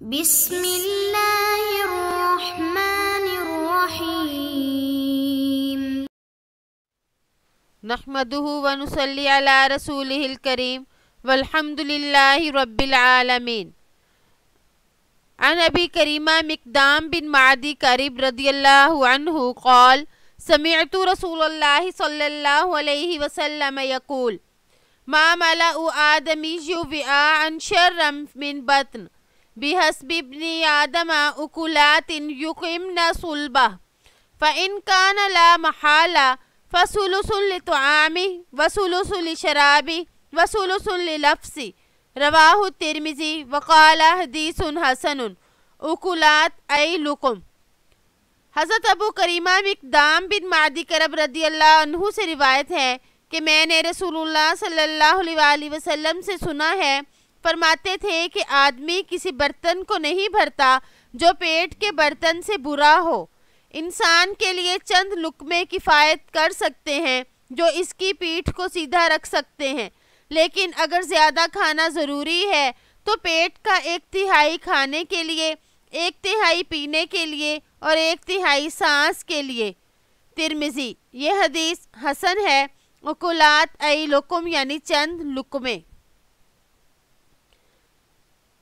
بسم اللہ الرحمن الرحیم نحمده ونصلی علی رسولہ الکریم والحمد للہ رب العالمین۔ عن ابی کریمہ مقدام بن معدی کرب رضی اللہ عنہ قال سمعت رسول اللہ صلی اللہ علیہ وسلم یقول ما ملأ آدمی وعاء شرا من بطن بحسب ابن آدم أكلات يقمن صلبه فإن كان لا محالة فثلث لطعامه وثلث لشرابه وثلث للبسه رواہ الترمذی وقال حدیث حسن اکلات ای لقم۔ حضرت ابو کریمہ مقدام بن معدی کرب رضی اللہ عنہ سے روایت ہے کہ میں نے رسول اللہ صلی اللہ علیہ وسلم سے سنا ہے، فرماتے تھے کہ آدمی کسی برتن کو نہیں بھرتا جو پیٹ کے برتن سے برا ہو۔ انسان کے لیے چند لقمے کفایت کر سکتے ہیں جو اس کی پیٹھ کو سیدھا رکھ سکتے ہیں، لیکن اگر زیادہ کھانا ضروری ہے تو پیٹ کا 1/3 کھانے کے لیے، 1/3 پینے کے لیے اور 1/3 سانس کے لیے۔ ترمذی۔ یہ حدیث حسن ہے۔ اکلات ای لقم یعنی چند لقمے۔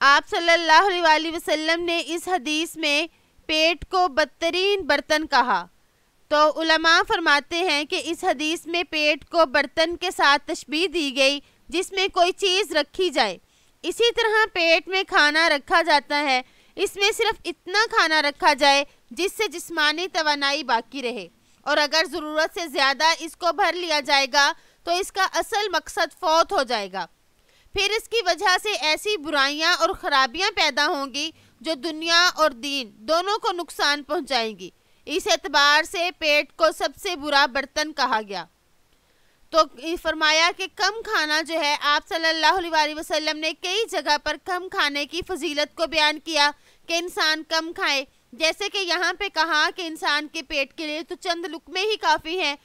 آپ صلی اللہ علیہ وسلم نے اس حدیث میں پیٹ کو بدترین برتن کہا، تو علماء فرماتے ہیں کہ اس حدیث میں پیٹ کو برتن کے ساتھ تشبیہ دی گئی جس میں کوئی چیز رکھی جائے۔ اسی طرح پیٹ میں کھانا رکھا جاتا ہے، اس میں صرف اتنا کھانا رکھا جائے جس سے جسمانی توانائی باقی رہے، اور اگر ضرورت سے زیادہ اس کو بھر لیا جائے گا تو اس کا اصل مقصد فوت ہو جائے گا، پھر اس کی وجہ سے ایسی برائیاں اور خرابیاں پیدا ہوں گی جو دنیا اور دین دونوں کو نقصان پہنچائیں گی۔ اس اعتبار سے پیٹ کو سب سے برا برتن کہا گیا۔ تو فرمایا کہ کم کھانا جو ہے، آپ صلی اللہ علیہ وسلم نے کئی جگہ پر کم کھانے کی فضیلت کو بیان کیا کہ انسان کم کھائے، جیسے کہ یہاں پہ کہا کہ انسان کے پیٹ کے لیے تو چند لقمے ہی کافی ہیں۔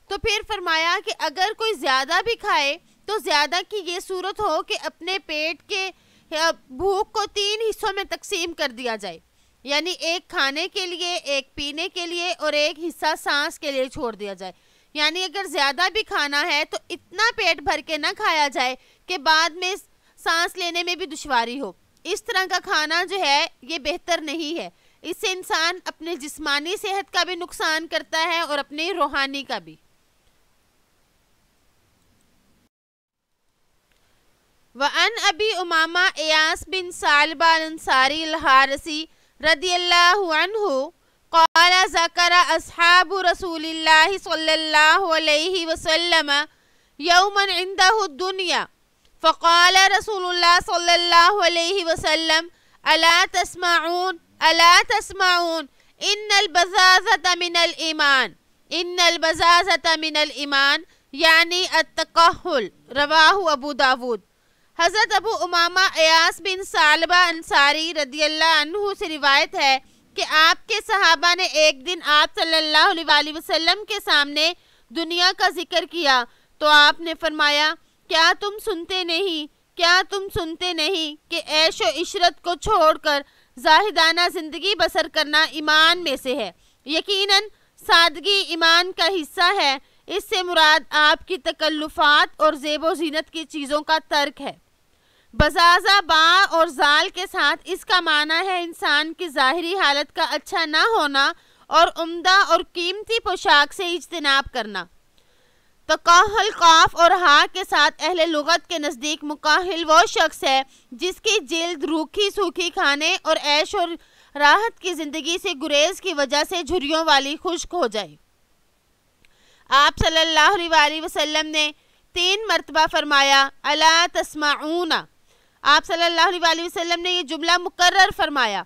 تو پھر فرمایا کہ اگر کوئی زیادہ بھی کھائے تو زیادہ کی یہ صورت ہو کہ اپنے پیٹ کے بھوک کو 3 حصوں میں تقسیم کر دیا جائے، یعنی 1 کھانے کے لیے، 1 پینے کے لیے اور 1 حصہ سانس کے لیے چھوڑ دیا جائے۔ یعنی اگر زیادہ بھی کھانا ہے تو اتنا پیٹ بھر کے نہ کھایا جائے کہ بعد میں سانس لینے میں بھی دشواری ہو۔ اس طرح کا کھانا جو ہے یہ بہتر نہیں ہے، اس سے انسان اپنے جسمانی صحت کا بھی نقصان کرتا ہے اور اپنی روحانی کا بھی۔ وعن ابی امامہ ایاس بن ثعلبہ الانصاری الحارثی رضی اللہ عنہ قال ذکر اصحاب رسول اللہ صلی اللہ علیہ وسلم یوما عنده الدنیا فقال رسول اللہ صلی اللہ علیہ وسلم الا تسمعون الا تسمعون ان البزازة من الایمان ان البزازة من الایمان یعنی التکہل۔ رواہ ابو داود۔ حضرت ابو امامہ ایاس بن ثعلبہ انصاری رضی اللہ عنہ سے روایت ہے کہ آپ کے صحابہ نے ایک دن آپ صلی اللہ علیہ وسلم کے سامنے دنیا کا ذکر کیا تو آپ نے فرمایا کیا تم سنتے نہیں کہ عیش و عشرت کو چھوڑ کر زاہدانہ زندگی بسر کرنا ایمان میں سے ہے۔ یقیناً سادگی ایمان کا حصہ ہے۔ اس سے مراد آپ کی تکلفات اور زیب و زینت کی چیزوں کا ترک ہے۔ بزازہ با اور زال کے ساتھ اس کا معنی ہے انسان کی ظاہری حالت کا اچھا نہ ہونا اور عمدہ اور قیمتی پوشاک سے اجتناب کرنا۔ تکہل قاف اور ہا کے ساتھ اہل لغت کے نزدیک مکاہل وہ شخص ہے جس کی جلد روکھی سوکھی کھانے اور عیش اور راحت کی زندگی سے گریز کی وجہ سے جھریوں والی خشک ہو جائے۔ آپ صلی اللہ علیہ وسلم نے 3 مرتبہ فرمایا الا تسمعون۔ آپ صلی اللہ علیہ وسلم نے یہ جملہ مکرر فرمایا،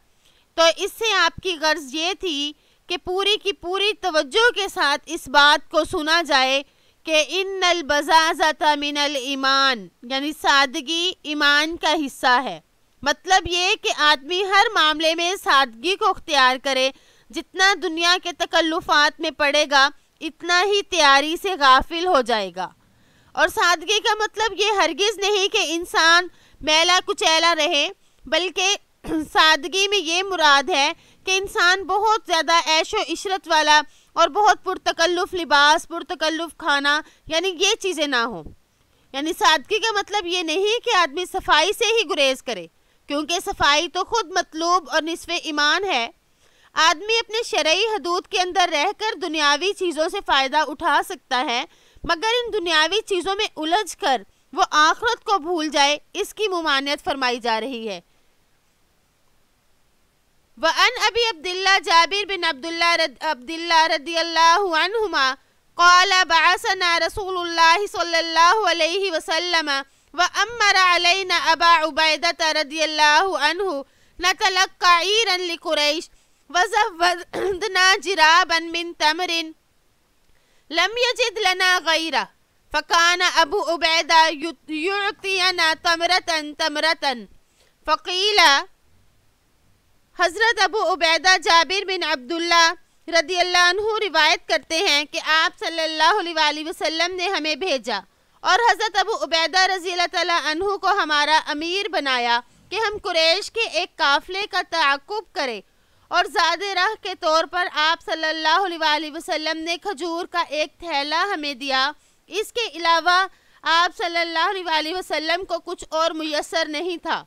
تو اس سے آپ کی غرض یہ تھی کہ پوری کی پوری توجہ کے ساتھ اس بات کو سنا جائے کہ ان البزازة من الایمان یعنی سادگی ایمان کا حصہ ہے۔ مطلب یہ کہ آدمی ہر معاملے میں سادگی کو اختیار کرے، جتنا دنیا کے تکلفات میں پڑے گا اتنا ہی تیاری سے غافل ہو جائے گا۔ اور سادگی کا مطلب یہ ہرگز نہیں کہ انسان میلا کچیلا رہے، بلکہ سادگی میں یہ مراد ہے کہ انسان بہت زیادہ عیش و عشرت والا اور بہت پرتکلف لباس، پرتکلف کھانا، یعنی یہ چیزیں نہ ہوں۔ یعنی سادگی کا مطلب یہ نہیں کہ آدمی صفائی سے ہی گریز کرے، کیونکہ صفائی تو خود مطلوب اور نصف ایمان ہے۔ آدمی اپنے شرعی حدود کے اندر رہ کر دنیاوی چیزوں سے فائدہ اٹھا سکتا ہے، مگر ان دنیاوی چیزوں میں الجھ کر وہ آخرت کو بھول جائے، اس کی ممانعت فرمائی جا رہی ہے۔ وَأَنْ أَبِي عَبْدِ اللَّهِ جابر بن عبد اللہ رضی اللہ عنہما قال بعثنا رسول اللہ صلی اللہ علیہ وسلم وأمر علينا أبا عبيدة رضي الله عنه نتلقى عيرا لقريش وزودنا جرابا من تمر لم يجد لنا غيره فكان أبو عبيدة يعطينا تمرة فقيل حضرت ابو عبیدہ جابر بن عبداللہ رضی اللہ عنہ روایت کرتے ہیں کہ آپ صلی اللہ علیہ وسلم نے ہمیں بھیجا اور حضرت ابو عبیدہ رضی اللہ تعالیٰ عنہ کو ہمارا امیر بنایا کہ ہم قریش کے ایک قافلے کا تعاقب کریں، اور زیادہ راہ کے طور پر آپ صلی اللہ علیہ وسلم نے کھجور کا ایک تھیلا ہمیں دیا۔ اس کے علاوہ آپ صلی اللہ علیہ وسلم کو کچھ اور میسر نہیں تھا۔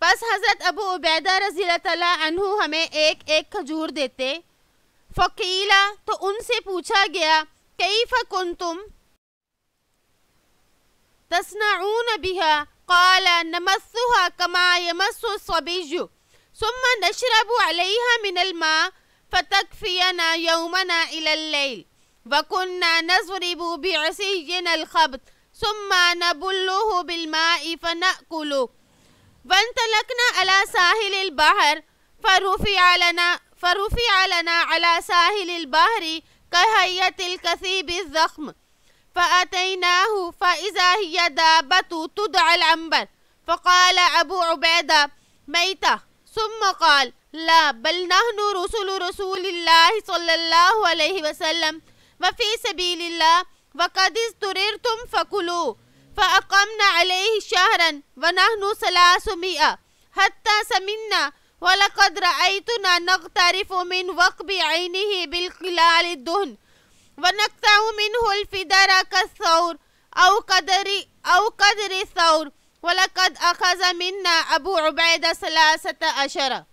بس حضرت ابو عبیدہ رضی اللہ تعالیٰ عنہ ہمیں ایک ایک کھجور دیتے۔ فقیلا تو ان سے پوچھا گیا کیف کنتم تصنعون بها قال نمسها كما يمس الصبي ثم نشرب عليها من الماء فتكفينا يومنا إلى الليل وكنا نضرب بعصينا الخبط ثم نبله بالماء فنأكله وانطلقنا على ساحل البحر فرفع لنا على ساحل البحر كهيئة الكثيب الضخم فأتيناه فإذا هي دابة تدعى العنبر فقال أبو عبيدة ميتة ثم قال لا بل نحن رسول الله صلى الله عليه وسلم وفي سبيل الله وقد اضطررتم فكلوا فأقمنا عليه شهرا ونحن 300 حتى سمنا ولقد رأيتنا نغترف من وقب عينه بالقلال الدهن ونقطع منه الفدر كالثور أو قدر الثور ولقد أخذ منا أبو عبيدة 13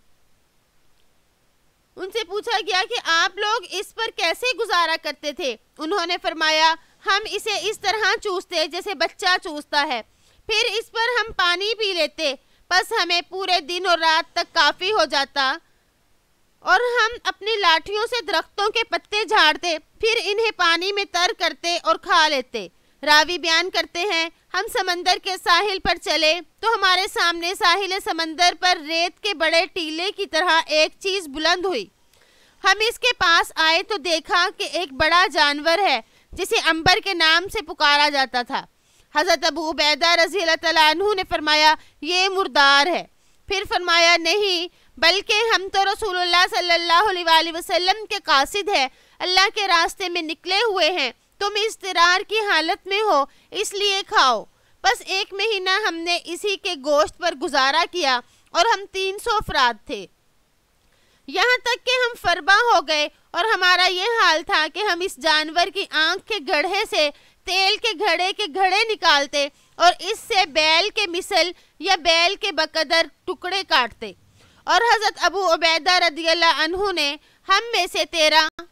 ان سے پوچھا گیا کہ آپ لوگ اس پر کیسے گزارا کرتے تھے؟ انہوں نے فرمایا ہم اسے اس طرح چوستے جیسے بچہ چوستا ہے، پھر اس پر ہم پانی پی لیتے، بس ہمیں پورے دن اور رات تک کافی ہو جاتا، اور ہم اپنی لاٹھیوں سے درختوں کے پتے جھاڑتے، پھر انہیں پانی میں تر کرتے اور کھا لیتے۔ راوی بیان کرتے ہیں ہم سمندر کے ساحل پر چلے تو ہمارے سامنے ساحل سمندر پر ریت کے بڑے ٹیلے کی طرح ایک چیز بلند ہوئی۔ ہم اس کے پاس آئے تو دیکھا کہ ایک بڑا جانور ہے جسے عنبر کے نام سے پکارا جاتا تھا۔ حضرت ابو عبیدہ رضی اللہ تعالیٰ عنہ نے فرمایا یہ مردار ہے، پھر فرمایا نہیں بلکہ ہم تو رسول اللہ صلی اللہ علیہ وسلم کے قاصد ہیں، اللہ کے راستے میں نکلے ہوئے ہیں، تم اضطرار کی حالت میں ہو اس لیے کھاؤ۔ بس 1 مہینہ ہم نے اسی کے گوشت پر گزارا کیا اور ہم 300 افراد تھے، یہاں تک کہ ہم فربا ہو گئے، اور ہمارا یہ حال تھا کہ ہم اس جانور کی آنکھ کے گڑھے سے تیل کے گھڑے نکالتے اور اس سے بیل کے مثل یا بیل کے بقدر ٹکڑے کاٹتے۔ اور حضرت ابو عبیدہ رضی اللہ عنہ نے ہم میں سے 13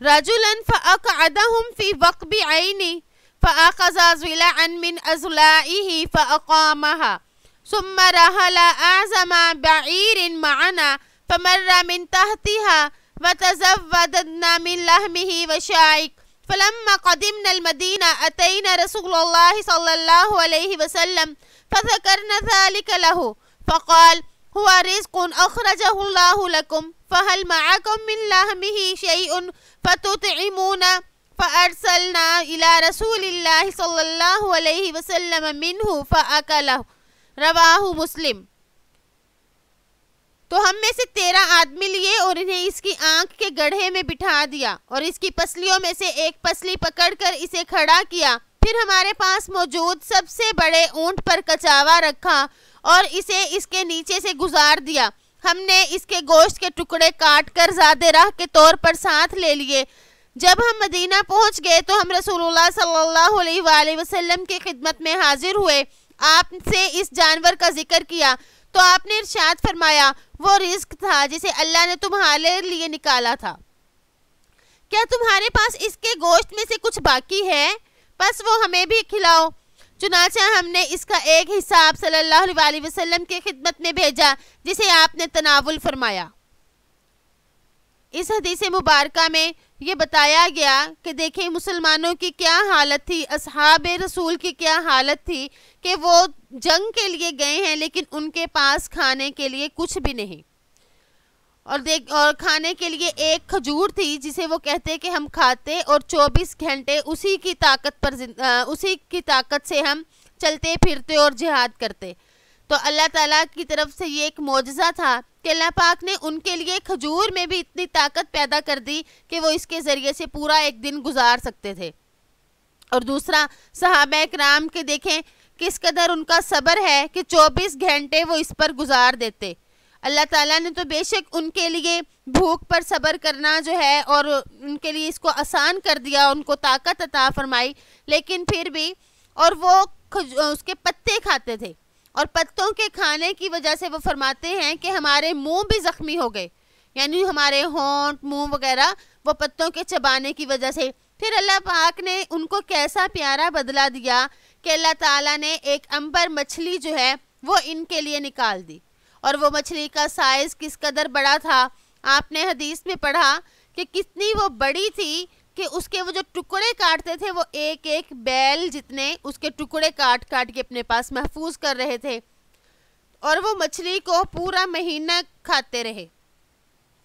رجلاً فأقعدهم في وقب عيني فأخذ ضلعا من أضلاعه فأقامها ثم رحل أعظم بعير معنا فمر من تحتها وتزودنا من لحمه وشائك فلما قدمنا المدينة أتينا رسول الله صلى الله عليه وسلم فذكرنا ذلك له فقال هو رزق أخرجه الله لكم فهل معكم من لحمه شيء فتطعمون فأرسلنا إلى رسول الله صلى الله عليه وسلم منه فأكله رواہ مسلم۔ تو ہم میں سے 13 آدمی لیے اور انہیں اس کی آنکھ کے گڑھے میں بٹھا دیا اور اس کی پسلیوں میں سے ایک پسلی پکڑ کر اسے کھڑا کیا، پھر ہمارے پاس موجود سب سے بڑے اونٹ پر کچاوا رکھا اور اسے اس کے نیچے سے گزار دیا۔ ہم نے اس کے گوشت کے ٹکڑے کاٹ کر زاد راہ کے طور پر ساتھ لے لیے۔ جب ہم مدینہ پہنچ گئے تو ہم رسول اللہ صلی اللہ علیہ وآلہ وسلم کی خدمت میں حاضر ہوئے۔ آپ سے اس جانور کا ذکر کیا تو آپ نے ارشاد فرمایا وہ رزق تھا جسے اللہ نے تمہارے لیے نکالا تھا، کیا تمہارے پاس اس کے گوشت میں سے کچھ باقی ہے؟ پس وہ ہمیں بھی کھلاؤ۔ چنانچہ ہم نے اس کا ایک حصہ آپ صلی اللہ علیہ وآلہ وسلم کی خدمت میں بھیجا جسے آپ نے تناول فرمایا۔ اس حدیث مبارکہ میں یہ بتایا گیا کہ دیکھیں مسلمانوں کی کیا حالت تھی، اصحاب رسول کی کیا حالت تھی کہ وہ جنگ کے لیے گئے ہیں لیکن ان کے پاس کھانے کے لیے کچھ بھی نہیں، اور کھانے کے لیے ایک کھجور تھی جسے وہ کہتے کہ ہم کھاتے اور 24 گھنٹے اسی کی طاقت سے ہم چلتے پھرتے اور جہاد کرتے۔ تو اللہ تعالیٰ کی طرف سے یہ ایک معجزہ تھا کہ اللہ پاک نے ان کے لیے کھجور میں بھی اتنی طاقت پیدا کر دی کہ وہ اس کے ذریعے سے پورا ایک دن گزار سکتے تھے۔ اور دوسرا صحابہ اکرام کے دیکھیں کس قدر ان کا صبر ہے کہ 24 گھنٹے وہ اس پر گزار دیتے۔ اللہ تعالیٰ نے تو بے شک ان کے لیے بھوک پر صبر کرنا جو ہے اور ان کے لیے اس کو آسان کر دیا، ان کو طاقت عطا فرمائی، لیکن پھر بھی اور وہ اس کے پتے کھاتے تھے، اور پتوں کے کھانے کی وجہ سے وہ فرماتے ہیں کہ ہمارے منہ بھی زخمی ہو گئے، یعنی ہمارے ہونٹ منہ وغیرہ وہ پتوں کے چبانے کی وجہ سے۔ پھر اللہ پاک نے ان کو کیسا پیارا بدلہ دیا کہ اللہ تعالیٰ نے ایک عنبر مچھلی جو ہے وہ ان کے لیے نکال دی، اور وہ مچھلی کا سائز کس قدر بڑا تھا، آپ نے حدیث میں پڑھا کہ کتنی وہ بڑی تھی کہ اس کے وہ جو ٹکڑے کاٹتے تھے وہ ایک ایک بیل جتنے اس کے ٹکڑے کاٹ کاٹ کے اپنے پاس محفوظ کر رہے تھے، اور وہ مچھلی کو پورا مہینہ کھاتے رہے۔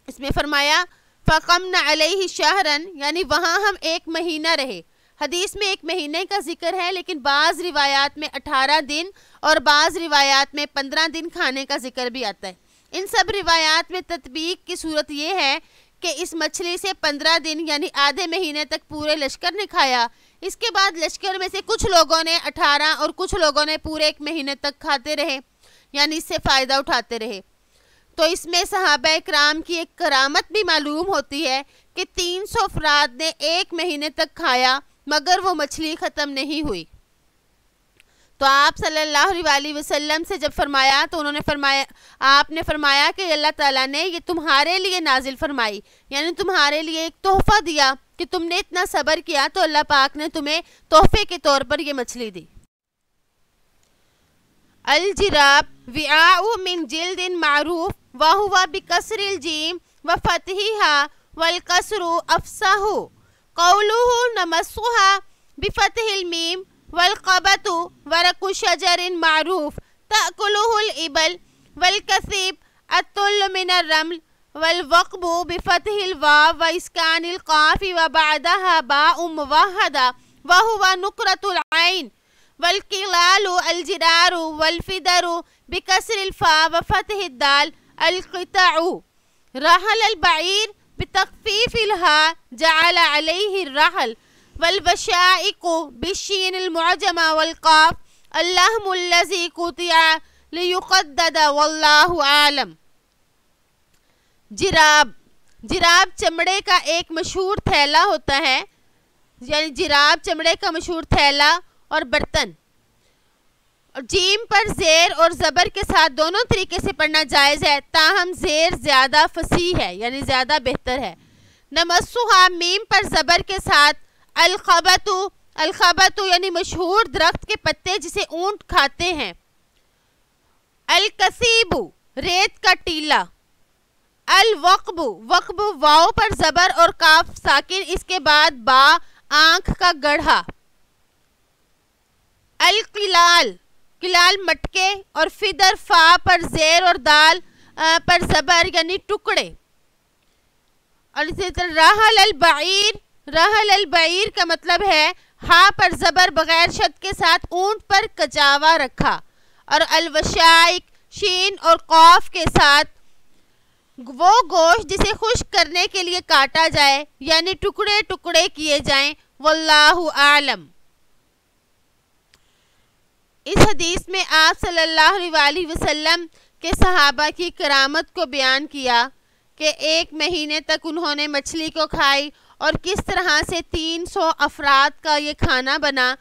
اس میں فرمایا فَقَمْنَ عَلَيْهِ شَهْرًا، یعنی وہاں ہم ایک مہینہ رہے۔ حدیث میں ایک مہینے کا ذکر ہے، لیکن بعض روایات میں 18 دن اور بعض روایات میں 15 دن کھانے کا ذکر بھی آتا ہے۔ ان سب روایات میں تطبیق کی صورت یہ ہے کہ اس مچھلی سے 15 دن یعنی آدھے مہینے تک پورے لشکر نے کھایا۔ اس کے بعد لشکر میں سے کچھ لوگوں نے 18 اور کچھ لوگوں نے پورے ایک مہینے تک کھاتے رہے، یعنی اس سے فائدہ اٹھاتے رہے۔ تو اس میں صحابہ اکرام کی ایک کرامت بھی معلوم ہوتی ہے کہ 300 افراد نے ایک مہینے تک کھایا مگر وہ مچھلی ختم نہیں ہوئی۔ تو آپ صلی اللہ علیہ وسلم سے جب فرمایا تو آپ نے فرمایا کہ اللہ تعالیٰ نے یہ تمہارے لیے نازل فرمائی، یعنی تمہارے لیے ایک تحفہ دیا کہ تم نے اتنا صبر کیا تو اللہ پاک نے تمہیں تحفے کے طور پر یہ مچھلی دی۔ الجراب وعاء من جلد معروف وهو بكسر الجيم وفتحها والكسر افصح قوله نمسها بفتح الميم والقبة ورق شجر معروف تأكله الإبل والكثيب الطل من الرمل والوقب بفتح الواو وإسكان القاف وبعدها باء موحدة وهو نقرة العين والقلال الجرار والفدر بكسر الفاء وفتح الدال القطع رحل البعير بتخفيف الهاء جعل عليه الرحل والوشائق بالشين المعجمة والقاف اللحم الذي قطع ليقدد والله عالم۔ جراب چمڑے کا ایک مشہور تھیلا ہوتا ہے، یعنی جراب چمڑے کا مشہور تھیلا اور برتن، اور جیم پر زیر اور زبر کے ساتھ دونوں طریقے سے پڑھنا جائز ہے، تاہم زیر زیادہ فصیح ہے یعنی زیادہ بہتر ہے۔ نمسوہا میم پر زبر کے ساتھ الخبتو یعنی مشہور درخت کے پتے جسے اونٹ کھاتے ہیں۔ الکثیب ریت کا ٹیلا۔ الوقب وقب واو پر زبر اور کاف ساکن، اس کے بعد با آنکھ کا گڑھا۔ القلال قلال مٹکے، اور فدر فا پر زیر اور دال پر زبر یعنی ٹکڑے۔ اور اسی طرح رحل البعیر کا مطلب ہے ہا پر زبر بغیر شد کے ساتھ اونٹ پر کچاوا رکھا، اور الوشائق شین اور قاف کے ساتھ وہ گوشت جسے خشک کرنے کے لیے کاٹا جائے یعنی ٹکڑے ٹکڑے کیے جائیں، واللہ اعلم۔ اس حدیث میں آپ صلی اللہ علیہ وسلم کے صحابہ کی کرامت کو بیان کیا کہ 1 مہینے تک انہوں نے مچھلی کو کھائی اور کس طرح سے 300 افراد کا یہ کھانا بنا.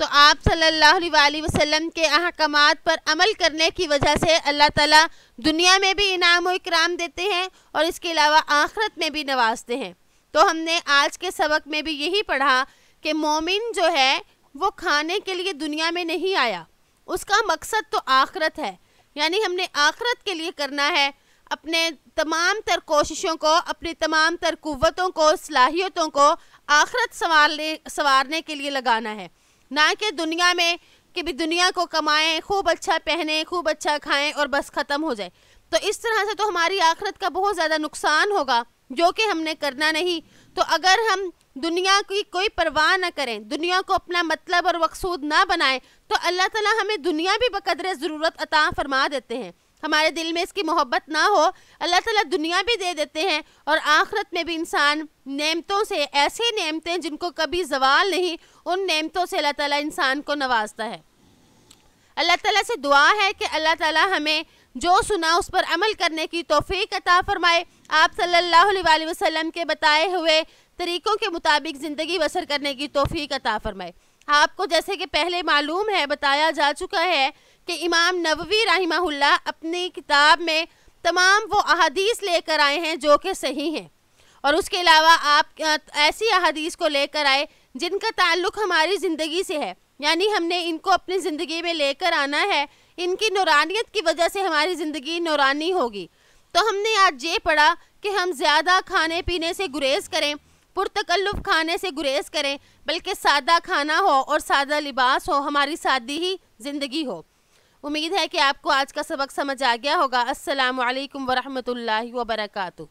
تو آپ صلی اللہ علیہ وسلم کے احکامات پر عمل کرنے کی وجہ سے اللہ تعالیٰ دنیا میں بھی انعام و اکرام دیتے ہیں اور اس کے علاوہ آخرت میں بھی نوازتے ہیں. تو ہم نے آج کے سبق میں بھی یہی پڑھا کہ مومن جو ہے وہ کھانے کے لیے دنیا میں نہیں آیا, اس کا مقصد تو آخرت ہے. یعنی ہم نے آخرت کے لیے کرنا ہے, اپنے تمام تر کوششوں کو, اپنی تمام تر قوتوں کو, صلاحیتوں کو آخرت سنوارنے کے لیے لگانا ہے, نہ کہ دنیا میں کہ بھی دنیا کو کمائیں, خوب اچھا پہنیں, خوب اچھا کھائیں اور بس ختم ہو جائے. تو اس طرح سے تو ہماری آخرت کا بہت زیادہ نقصان ہوگا, جو کہ ہم نے کرنا نہیں. تو اگر ہم دنیا کی کوئی پرواہ نہ کریں, دنیا کو اپنا مطلب اور مقصود نہ بنائیں, تو اللہ تعالیٰ ہمیں دنیا بھی بقدر ضرورت عطا فرما دیتے ہیں. ہمارے دل میں اس کی محبت نہ ہو, اللہ تعالیٰ دنیا بھی دے دیتے ہیں اور آخرت میں بھی انسان نعمتوں سے, ایسی نعمتیں جن کو کبھی زوال نہیں, ان نعمتوں سے اللہ تعالیٰ انسان کو نوازتا ہے. اللہ تعالیٰ سے دعا ہے کہ اللہ تعالیٰ ہمیں جو سنا اس پر عمل کرنے کی توفیق عطا فرمائے, آپ صلی اللہ علیہ وسلم کے بتائے ہوئے طریقوں کے مطابق زندگی بسر کرنے کی توفیق عطا فرمائے. آپ کو جیسے کہ پہلے معلوم ہے, بتایا جا چکا ہے کہ امام نووی رحمہ اللہ اپنی کتاب میں تمام وہ احادیث لے کر آئے ہیں جو کہ صحیح ہیں, اور اس کے علاوہ آپ ایسی احادیث کو لے کر آئے جن کا تعلق ہماری زندگی سے ہے. یعنی ہم نے ان کو اپنی زندگی میں لے کر آنا ہے, ان کی نورانیت کی وجہ سے ہماری زندگی نورانی ہوگی. تو ہم نے آج یہ پڑھا کہ ہم زیادہ کھانے پینے سے گریز کریں, پرتکلف کھانے سے گریز کریں, بلکہ سادہ کھانا ہو اور سادہ لباس ہو, ہماری سادی ہی زندگی ہو. امید ہے کہ آپ کو آج کا سبق سمجھ آ گیا ہوگا. السلام علیکم ورحمۃ اللہ وبرکاتہ.